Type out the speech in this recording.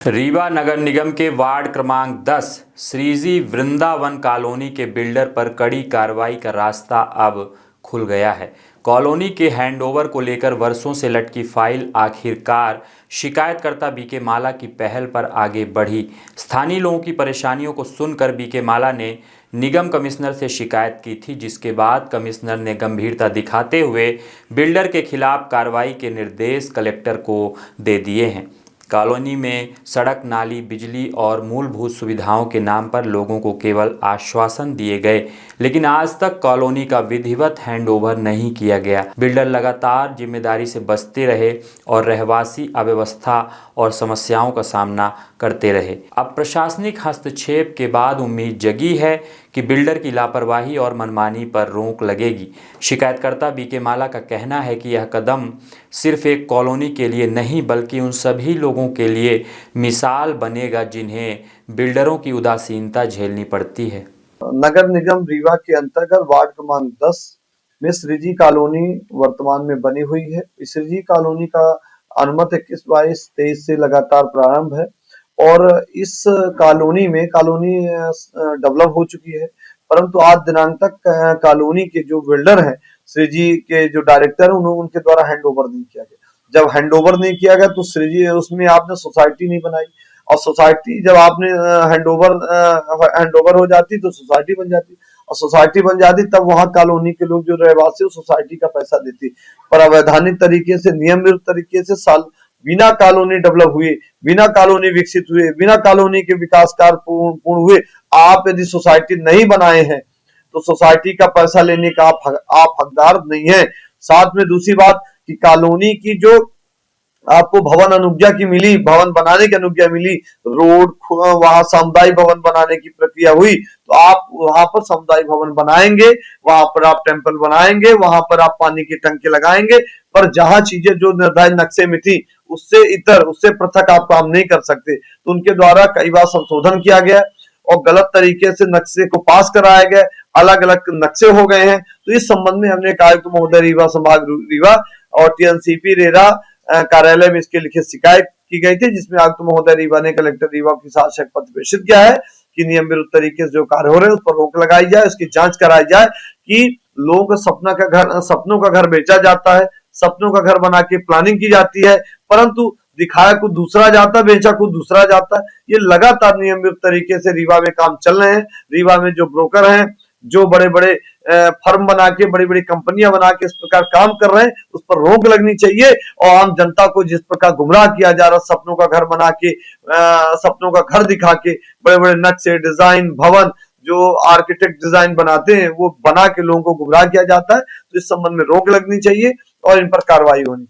रीवा नगर निगम के वार्ड क्रमांक 10 श्रीजी वृंदावन कॉलोनी के बिल्डर पर कड़ी कार्रवाई का रास्ता अब खुल गया है। कॉलोनी के हैंडओवर को लेकर वर्षों से लटकी फाइल आखिरकार शिकायतकर्ता बीके माला की पहल पर आगे बढ़ी। स्थानीय लोगों की परेशानियों को सुनकर बीके माला ने निगम कमिश्नर से शिकायत की थी, जिसके बाद कमिश्नर ने गंभीरता दिखाते हुए बिल्डर के खिलाफ कार्रवाई के निर्देश कलेक्टर को दे दिए हैं। कॉलोनी में सड़क, नाली, बिजली और मूलभूत सुविधाओं के नाम पर लोगों को केवल आश्वासन दिए गए, लेकिन आज तक कॉलोनी का विधिवत हैंडओवर नहीं किया गया। बिल्डर लगातार जिम्मेदारी से बचते रहे और रहवासी अव्यवस्था और समस्याओं का सामना करते रहे। अब प्रशासनिक हस्तक्षेप के बाद उम्मीद जगी है कि बिल्डर की लापरवाही और मनमानी पर रोक लगेगी। शिकायतकर्ता बीके माला का कहना है कि यह कदम सिर्फ एक कॉलोनी के लिए नहीं बल्कि उन सभी लोगों के लिए मिसाल बनेगा जिन्हें बिल्डरों की उदासीनता झेलनी पड़ती है। नगर निगम रीवा के अंतर्गत वार्ड क्रमांक 10 में श्रीजी कॉलोनी वर्तमान में बनी हुई है। श्रीजी कॉलोनी का अनुमत 21/22/23 से लगातार प्रारंभ है और इस कॉलोनी में डेवलप हो चुकी है, परंतु आज दिनांक तक कॉलोनी के जो बिल्डर हैं, श्रीजी के जो डायरेक्टर हैं, उनके द्वारा हैंडओवर नहीं किया गया। जब हैंडओवर नहीं किया गया तो श्रीजी उसमें आपने सोसाइटी नहीं बनाई और सोसाइटी जब आपने हैंडओवर हो जाती तो सोसाइटी बन जाती और सोसाइटी बन जाती तब वहां कॉलोनी के लोग जो रहवासी सोसाइटी का पैसा देती, पर अवैधानिक तरीके से, नियम विरुद्ध तरीके से साल बिना कॉलोनी डेवलप हुए, बिना कॉलोनी विकसित हुए, बिना कॉलोनी के विकास कार्य पूर्ण हुए आप यदि सोसाइटी नहीं बनाए हैं तो सोसाइटी का पैसा लेने का आप हकदार नहीं है। साथ में दूसरी बात कि कॉलोनी की जो आपको भवन अनुज्ञा की मिली, भवन बनाने की अनुज्ञा मिली, रोड वहां सामुदायिक भवन बनाने की प्रक्रिया हुई तो आप वहां पर सामुदायिक भवन बनाएंगे, वहां पर आप टेंपल बनाएंगे, वहां पर आप पानी की टंकी लगाएंगे, पर जहां चीजें जो निर्धारित नक्शे में थी उससे पृथक आप काम नहीं कर सकते। तो उनके द्वारा कई बार संशोधन किया गया और गलत तरीके से नक्शे को पास कराया गया, अलग अलग नक्शे हो गए हैं। तो इस संबंध में हमने आयुक्त महोदय रीवा, संभाग रीवा और टीएनसीपी रेरा कार्यालय में इसके लिखित शिकायत की गई थी, जिसमें आयुक्त महोदय रीवा ने कलेक्टर रीवा के साथ शक पत्र प्रेषित किया है कि नियम विरुद्ध तरीके से जो कार्य हो रहे हैं उस पर रोक लगाई जाए, उसकी जांच कराई जाए कि लोगों का सपनों का घर बेचा जाता है, सपनों का घर बना के प्लानिंग की जाती है, परंतु दिखाया कुछ दूसरा जाता, बेचा कुछ दूसरा जाता। ये लगातार नियम विरुद्ध तरीके से रीवा में काम चल रहे हैं। रीवा में जो ब्रोकर हैं, जो बड़े बड़े फर्म बना के, बड़ी बड़ी कंपनियां बना के इस प्रकार काम कर रहे हैं, उस पर रोक लगनी चाहिए और आम जनता को जिस प्रकार गुमराह किया जा रहा, सपनों का घर बना के, सपनों का घर दिखा के, बड़े बड़े नक्शे, डिजाइन, भवन जो आर्किटेक्ट डिजाइन बनाते हैं वो बना के लोगों को गुमराह किया जाता है। तो इस संबंध में रोक लगनी चाहिए और इन पर कार्रवाई होनी चाहिए।